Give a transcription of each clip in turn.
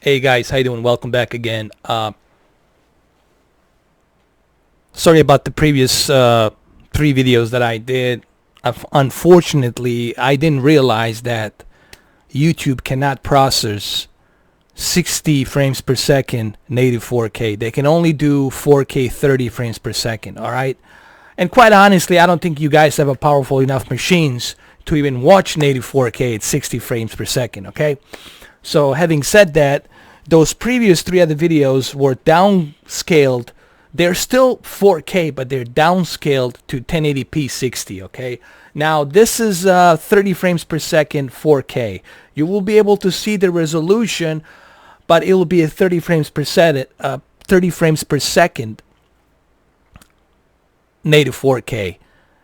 Hey guys, how you doing? Welcome back again. Sorry about the previous three videos that I did. Unfortunately, I didn't realize that YouTube cannot process 60 frames per second native 4K. They can only do 4K 30 frames per second, all right? And quite honestly, I don't think you guys have a powerful enough machines to even watch native 4K at 60 frames per second, okay? So having said that, those previous three other videos were downscaled. They're still 4K, but they're downscaled to 1080p 60, okay? Now, this is 30 frames per second 4K. You will be able to see the resolution, but it will be at 30 frames per second, 30 frames per second native 4K.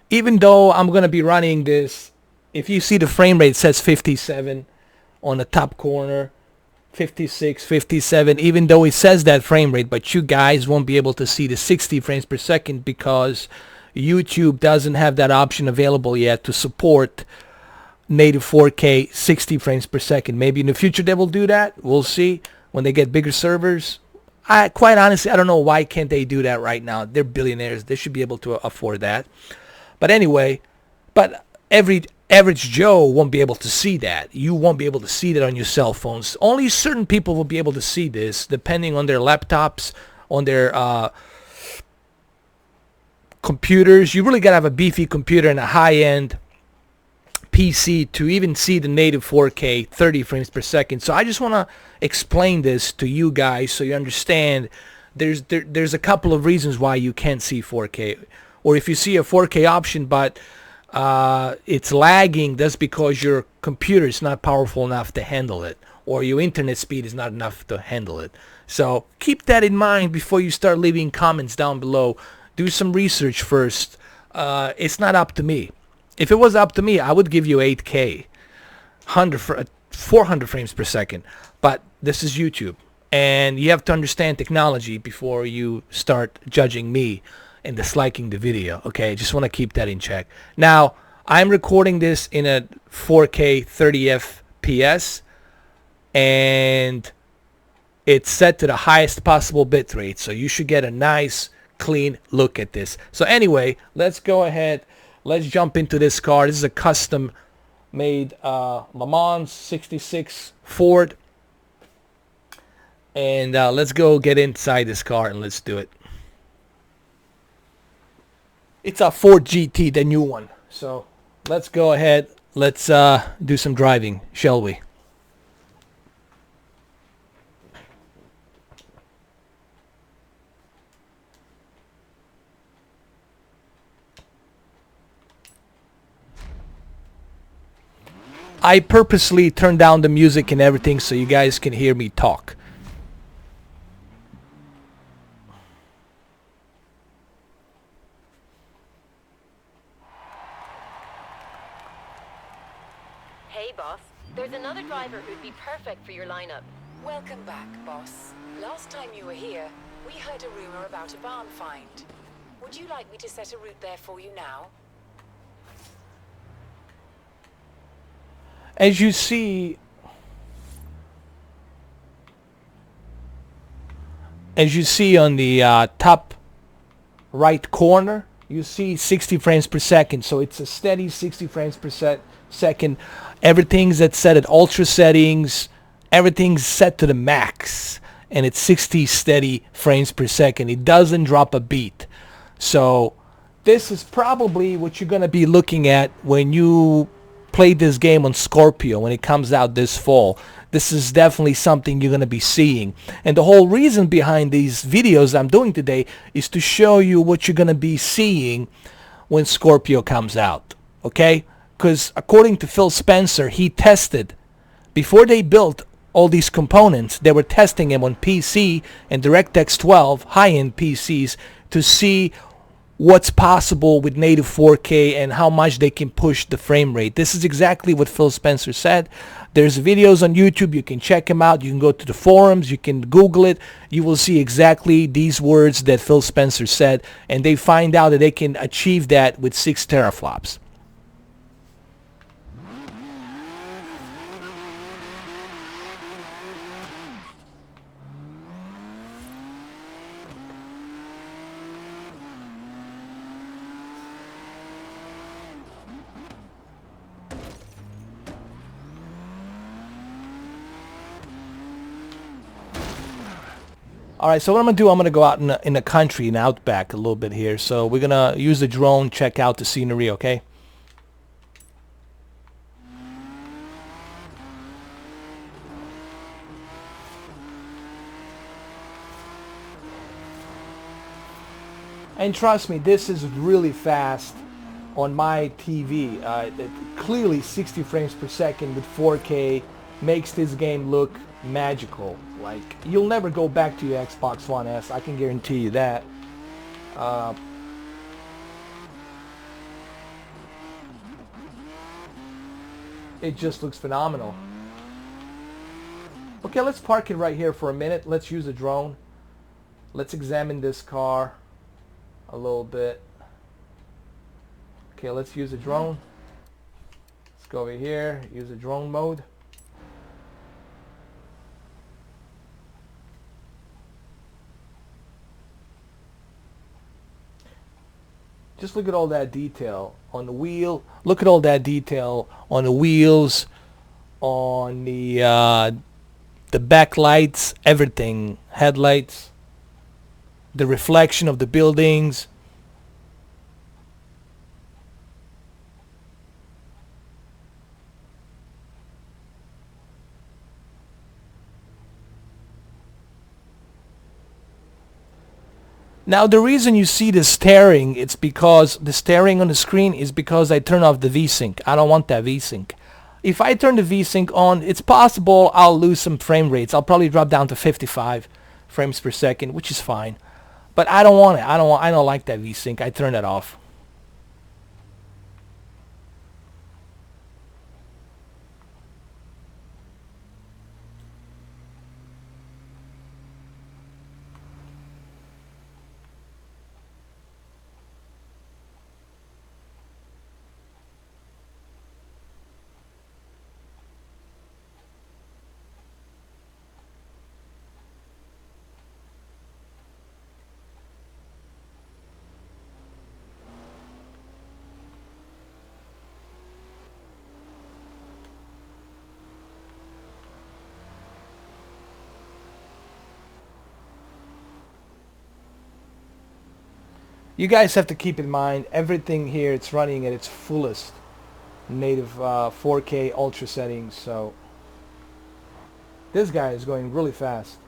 Even though I'm going to be running this, if you see the frame rate, it says 57 on the top corner. 56, 57, even though it says that frame rate, but you guys won't be able to see the 60 frames per second because YouTube doesn't have that option available yet to support native 4K 60 frames per second. Maybe in the future they will do that. We'll see when they get bigger servers. Quite honestly, I don't know why can't they do that right now. They're billionaires. They should be able to afford that. But anyway, every average Joe won't be able to see that. You won't be able to see that on your cell phones. Only certain people will be able to see this, depending on their laptops, on their computers. You really got to have a beefy computer and a high-end PC to even see the native 4K 30 frames per second. So I just want to explain this to you guys so you understand there's a couple of reasons why you can't see 4K. Or if you see a 4K option, but it's lagging, that's because your computer is not powerful enough to handle it, or your internet speed is not enough to handle it. So keep that in mind before you start leaving comments down below. Do some research first. It's not up to me. If it was up to me, I would give you 8K, 400 frames per second. But this is YouTube, and you have to understand technology before you start judging me and disliking the video. Okay, just want to keep that in check. Now, I'm recording this in a 4K 30fps, and it's set to the highest possible bit rate, so you should get a nice clean look at this. So anyway, let's go ahead, let's jump into this car. This is a custom made Le Mans 66 Ford, and let's go get inside this car and let's do it. It's a Ford GT, the new one. So let's go ahead. Let's do some driving, shall we? I purposely turned down the music and everything so you guys can hear me talk. Hey boss, there's another driver who'd be perfect for your lineup. Welcome back, boss. Last time you were here, we heard a rumor about a barn find. Would you like me to set a route there for you now? As you see, on the top right corner, you see 60 frames per second. So it's a steady 60 frames per second. Everything's set at ultra settings. Everything's set to the max, and it's 60 steady frames per second. It doesn't drop a beat. So this is probably what you're going to be looking at when you play this game on Scorpio when it comes out this fall. This is definitely something you're going to be seeing. And the whole reason behind these videos I'm doing today is to show you what you're going to be seeing when Scorpio comes out. Okay? Because according to Phil Spencer, he tested, before they built all these components, they were testing them on PC and DirectX 12 high-end PCs to see what's possible with native 4K and how much they can push the frame rate. This is exactly what Phil Spencer said. There's videos on YouTube. You can check them out. You can go to the forums. You can Google it. You will see exactly these words that Phil Spencer said, and they find out that they can achieve that with 6 teraflops. All right, so what I'm gonna do, I'm gonna go out in the country and outback a little bit here. So we're gonna use the drone, check out the scenery, okay? And trust me, this is really fast on my TV. Clearly 60 frames per second with 4K makes this game look magical. Like, you'll never go back to your Xbox One S, I can guarantee you that. It just looks phenomenal. Okay, let's park it right here for a minute. Let's use a drone. Let's examine this car a little bit. Okay, let's use a drone. Let's go over here, use a drone mode. Just look at all that detail on the wheel. Look at all that detail on the wheels, on the backlights, everything, headlights, the reflection of the buildings. Now the reason you see the staring, it's because the staring on the screen is because I turn off the VSync. I don't want that VSync. If I turn the VSync on, it's possible I'll lose some frame rates. I'll probably drop down to 55 frames per second, which is fine. But I don't want it. I don't like that VSync. I turn that off. You guys have to keep in mind, everything here, it's running at its fullest native 4K ultra settings, so this guy is going really fast.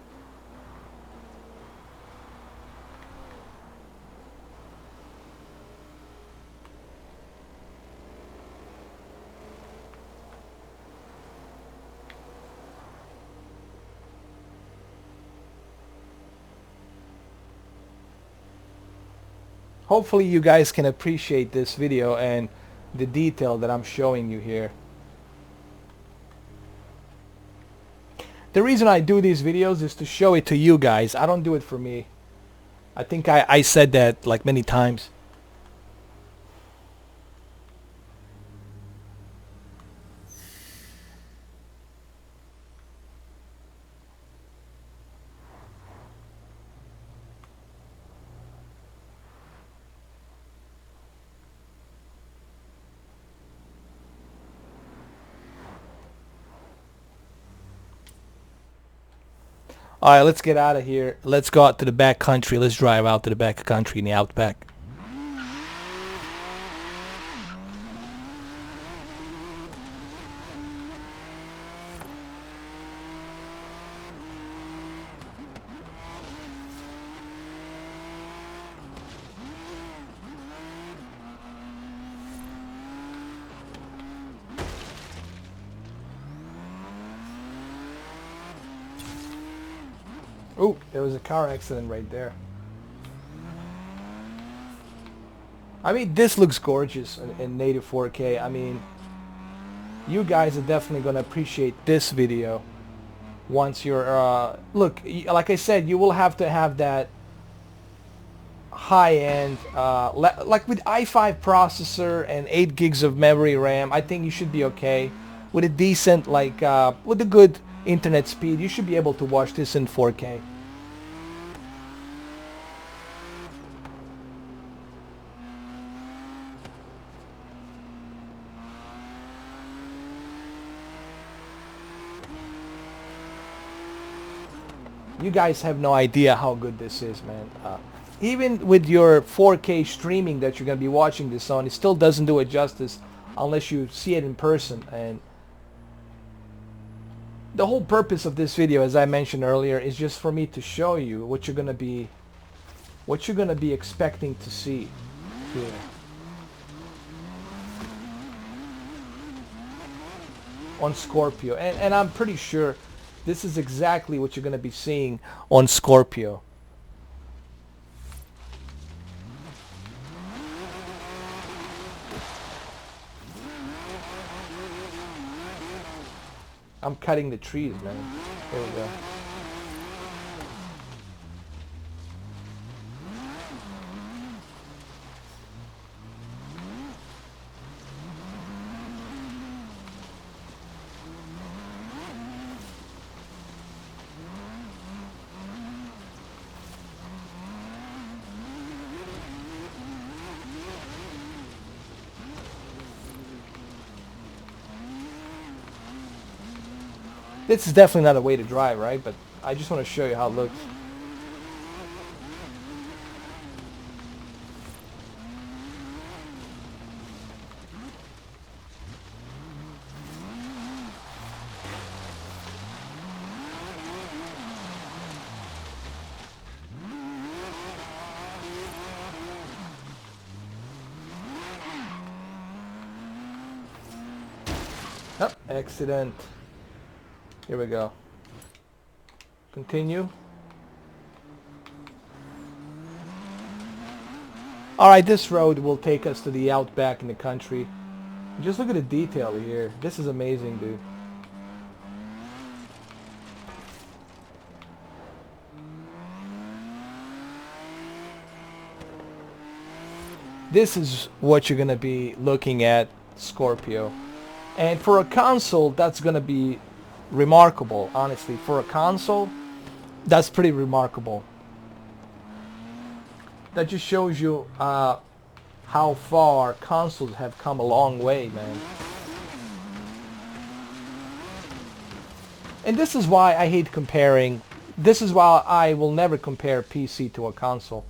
Hopefully you guys can appreciate this video and the detail that I'm showing you here. The reason I do these videos is to show it to you guys. I don't do it for me. I think I said that like many times. All right, let's get out of here. Let's go out to the back country. Let's drive out to the back country in the outback. Oh, there was a car accident right there. I mean, this looks gorgeous in native 4K. I mean, you guys are definitely going to appreciate this video once you're... look, like I said, you will have to have that high-end... like with i5 processor and 8 gigs of memory RAM, I think you should be okay. With a decent, like, with a good internet speed, you should be able to watch this in 4K. You guys have no idea how good this is, man. Even with your 4K streaming that you're going to be watching this on, it still doesn't do it justice unless you see it in person. And the whole purpose of this video, as I mentioned earlier, is just for me to show you what you're going to be expecting to see here. On Scorpio, and I'm pretty sure this is exactly what you're going to be seeing on Scorpio. I'm cutting the trees, man. Here we go. This is definitely not a way to drive, right? But I just want to show you how it looks. Oh, accident. Here we go. Continue. Alright, this road will take us to the outback in the country. Just look at the detail here. This is amazing, dude. This is what you're going to be looking at, Scorpio. And for a console, that's going to be remarkable, honestly. For a console, that's pretty remarkable. That just shows you how far consoles have come a long way, man. And this is why I hate comparing. This is why I will never compare PC to a console.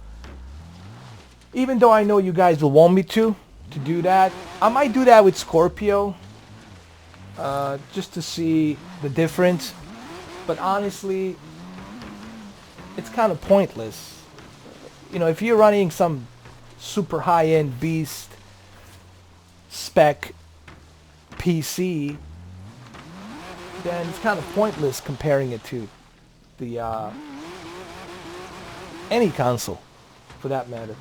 Even though I know you guys will want me to do that. I might do that with Scorpio. Just to see the difference, but honestly it's kind of pointless. You know, if you're running some super high-end beast spec PC, then it's kind of pointless comparing it to the any console for that matter.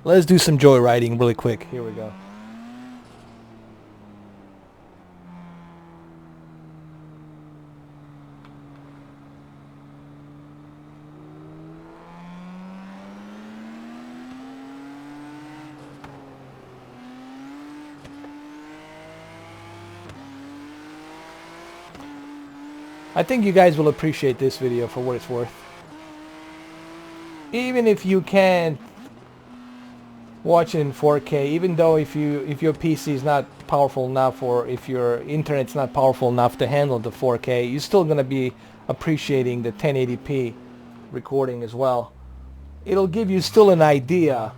Let's do some joyriding really quick. Here we go. I think you guys will appreciate this video for what it's worth. Even if you can't watch it in 4K, even though if your PC is not powerful enough, or if your internet's not powerful enough to handle the 4K, you're still going to be appreciating the 1080p recording as well. It'll give you still an idea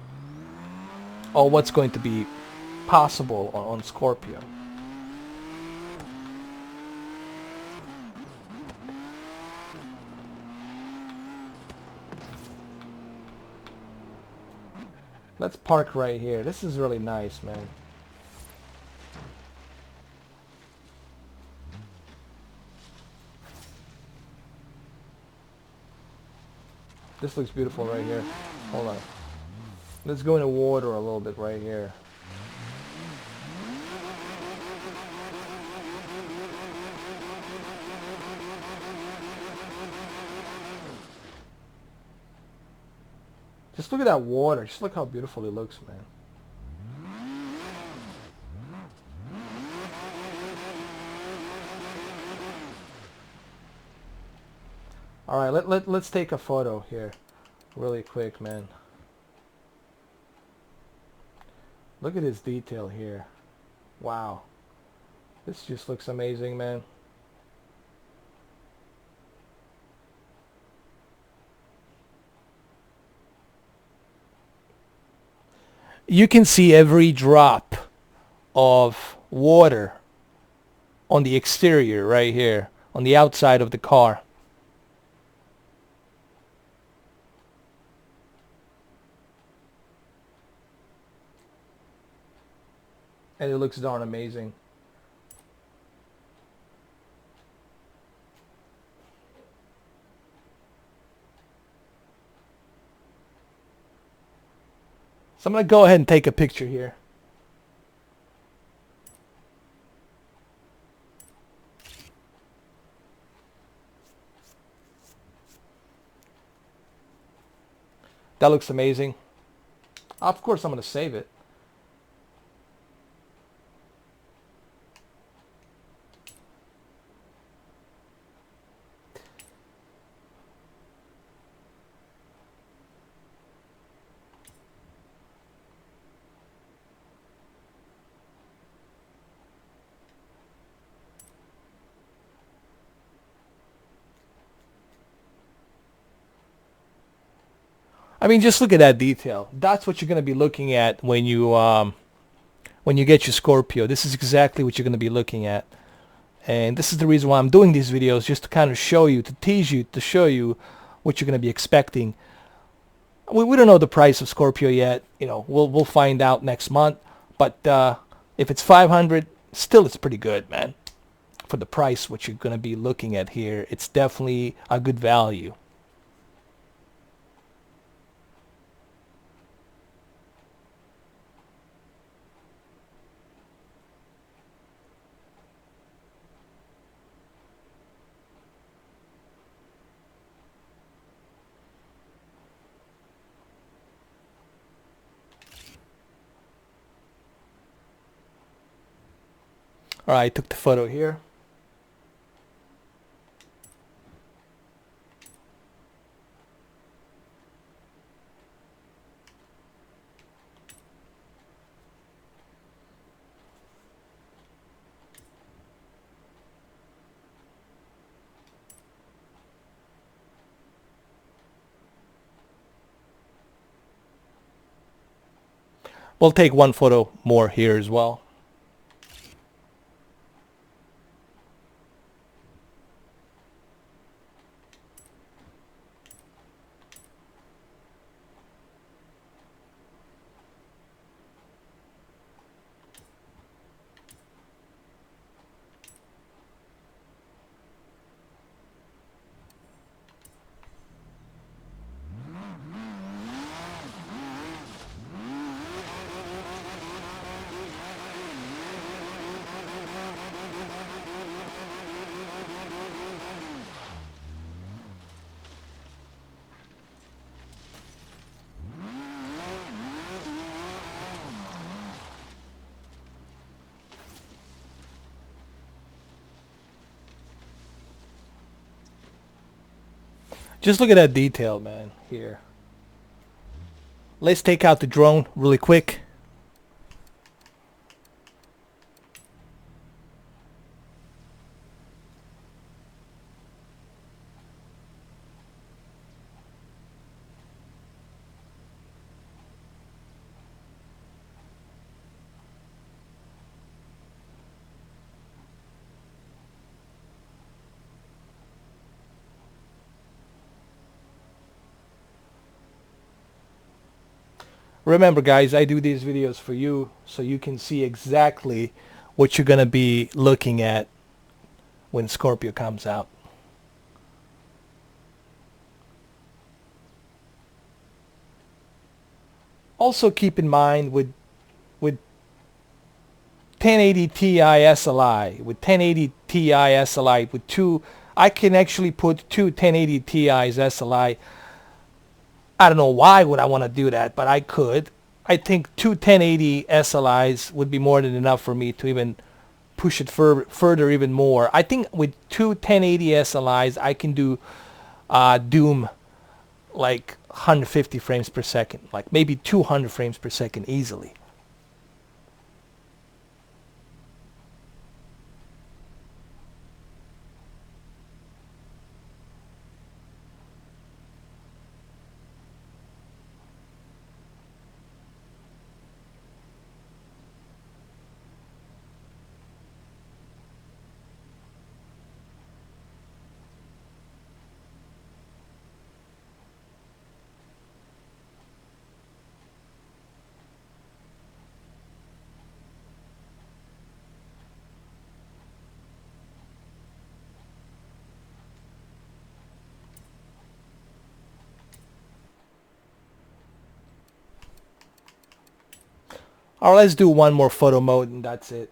of what's going to be possible on Scorpio. Let's park right here. This is really nice, man. This looks beautiful right here. Hold on. Let's go into water a little bit right here. Just look at that water. Just look how beautiful it looks, man. All right, let's take a photo here really quick, man. Look at this detail here. Wow. This just looks amazing, man. You can see every drop of water on the exterior right here, on the outside of the car. And it looks darn amazing. So I'm going to go ahead and take a picture here. That looks amazing. Of course, I'm going to save it. I mean, just look at that detail. That's what you're going to be looking at when you get your Scorpio. This is exactly what you're going to be looking at. And this is the reason why I'm doing these videos, just to kind of show you, to tease you, to show you what you're going to be expecting. We don't know the price of Scorpio yet. You know, we'll find out next month. But if it's 500, still it's pretty good, man. For the price, what you're going to be looking at here, it's definitely a good value. All right, I took the photo here. We'll take one photo more here as well. Just look at that detail, man, here. Let's take out the drone really quick. Remember, guys, I do these videos for you so you can see exactly what you're going to be looking at when Scorpio comes out. Also keep in mind with 1080 Ti SLI, with 1080 Ti SLI, with two, I can actually put two 1080 Ti's SLI. I don't know why would I want to do that, but I could. I think two 1080 SLIs would be more than enough for me to even push it further even more. I think with two 1080 SLIs, I can do Doom like 150 frames per second, like maybe 200 frames per second easily. Or let's do one more photo mode and that's it.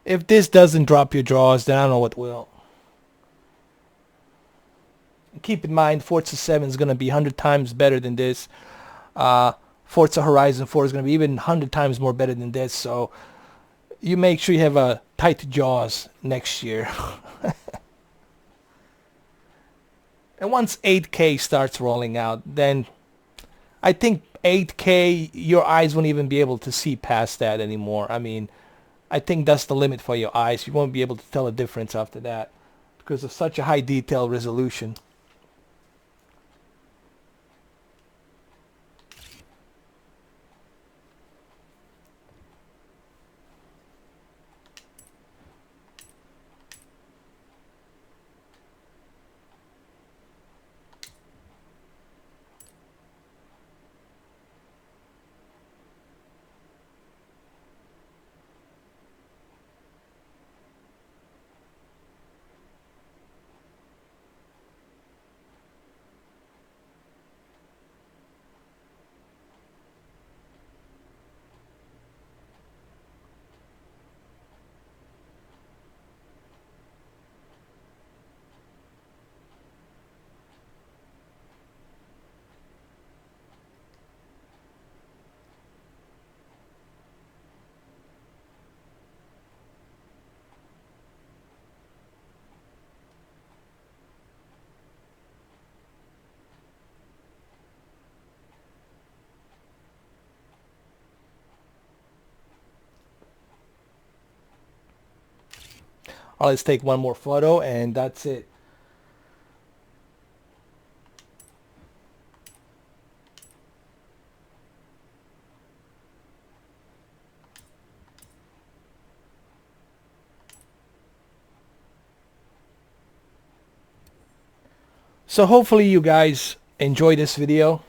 If this doesn't drop your jaws, then I don't know what will. Keep in mind, Forza 7 is going to be 100 times better than this. Forza Horizon 4 is going to be even 100 times more better than this. So you make sure you have a tight jaws next year. And once 8K starts rolling out, then I think 8K, your eyes won't even be able to see past that anymore. I mean, I think that's the limit for your eyes. You won't be able to tell a difference after that because of such a high detail resolution. Let's take one more photo and that's it. So hopefully you guys enjoy this video.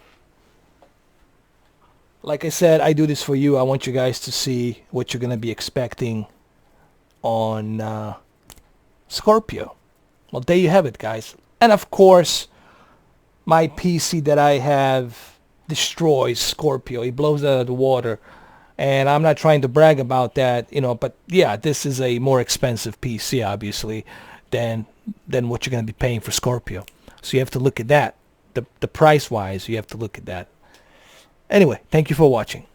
Like I said, I do this for you. I want you guys to see what you're going to be expecting on Scorpio. Well, there you have it, guys. And of course, my PC that I have destroys Scorpio. It blows it out of the water. And I'm not trying to brag about that, you know, but yeah, this is a more expensive PC, obviously, than what you're going to be paying for Scorpio. So you have to look at that. The price-wise, you have to look at that. Anyway, thank you for watching.